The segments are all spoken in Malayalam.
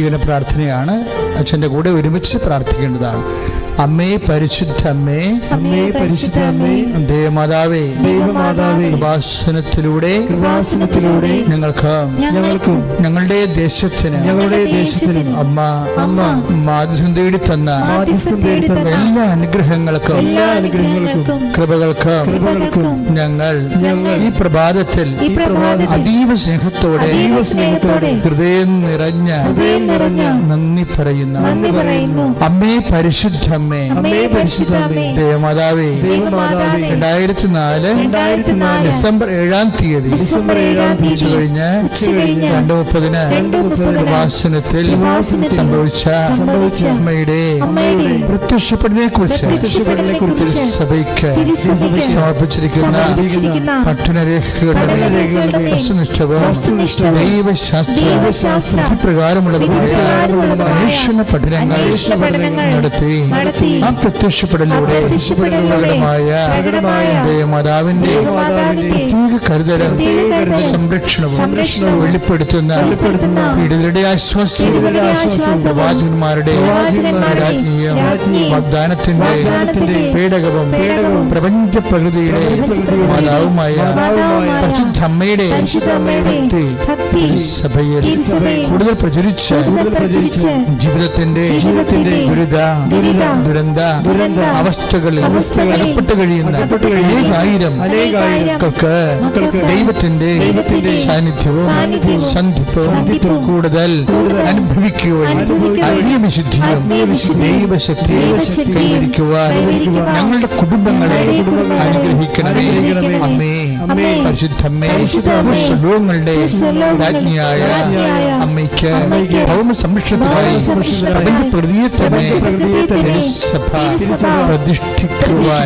ചെയ്യുന്ന പ്രാർത്ഥനയാണ്. അച്ഛൻ്റെ കൂടെ ഒരുമിച്ച് പ്രാർത്ഥിക്കേണ്ടതാണ്. അമ്മേ പരിശുദ്ധ അമ്മേ, അമ്മേ പരിശുദ്ധ അമ്മേ, ദേവമാതാവേ, ദൈവമാതാവേ, കൃപാസനത്തിലൂടെ ഞങ്ങൾക്കും ഞങ്ങളുടെ ദേശത്തിന് അമ്മ മാധ്യസ്ഥം തേടി തന്ന എല്ലാ അനുഗ്രഹങ്ങൾക്കും കൃപകൾക്കും ഞങ്ങൾ ഈ പ്രഭാതത്തിൽ അതീവ സ്നേഹത്തോടെ ഹൃദയം നിറഞ്ഞ നന്ദി പറയുന്നു. അമ്മേ പരിശുദ്ധ അമ്മേ, ദേവമാതാവേ, 2004 ഡിസംബർ 7-ാം തീയതി കഴിഞ്ഞ് 2:30 കൃപാസനത്തിൽ സംഭവിച്ച അമ്മയുടെ പ്രത്യക്ഷപ്പെടലിനെ കുറിച്ച് സഭയ്ക്ക് സമർപ്പിച്ചിരിക്കുന്ന പഠനരേഖകളുടെ വസ്തുനിഷ്ഠവും ദൈവശാസ്ത്ര പ്രകാരമുള്ളതുമായ അന്വേഷണ പഠനങ്ങൾ നടത്തി ആ പ്രത്യക്ഷപ്പെടലിലൂടെ ദേവമാതാവിന്റെ പ്രത്യേക കരുതലും സംരക്ഷണവും വെളിപ്പെടുത്തുന്ന പീഡിതരുടെ ആശ്വാസം പ്രവാചകന്മാരുടെ രാജ്ഞിയും വാഗ്ദാനത്തിന്റെ പേടകവും പ്രപഞ്ച പ്രകൃതിയുടെ മാതാവുമായ പരിശുദ്ധ അമ്മയുടെ സഭയിൽ കൂടുതൽ പ്രചരിച്ച് ജീവിതത്തിന്റെ ദുരന്ത അവസ്ഥകളിൽ അകപ്പെട്ട് കഴിയുന്ന അനേകായിരങ്ങൾക്ക് ദൈവത്തിന്റെ സാന്നിധ്യവും സന്ധിപ്പവും കൂടുതൽ അനുഭവിക്കുകയും ആത്മീയവിശുദ്ധിയും ദൈവശക്തിയും കൈവരിക്കുവാൻ ഞങ്ങളുടെ കുടുംബങ്ങളെ അനുഗ്രഹിക്കണമേ. അമ്മേ പരിശുദ്ധമ്മേ, സർവ്വങ്ങളുടെ രാജ്ഞിയായ അമ്മയ്ക്ക് ഭൗമ സംരക്ഷണത്തിനായി പ്രപഞ്ച പ്രകൃതിയെ തന്നെ സഭ പ്രതിഷ്ഠിക്കുവാൻ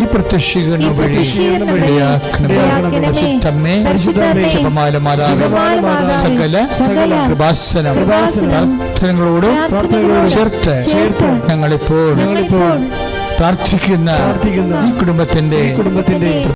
ഈ പ്രത്യക്ഷീകരണം വഴി പരിശുദ്ധമ്മേ, ജപമാല മാതാവേ, സകല കൃപാസനം പ്രാർത്ഥനകളോട് ചേർത്ത് ഞങ്ങളിപ്പോൾ പ്രാർത്ഥിക്കുന്ന ഈ കുടുംബത്തിന്റെ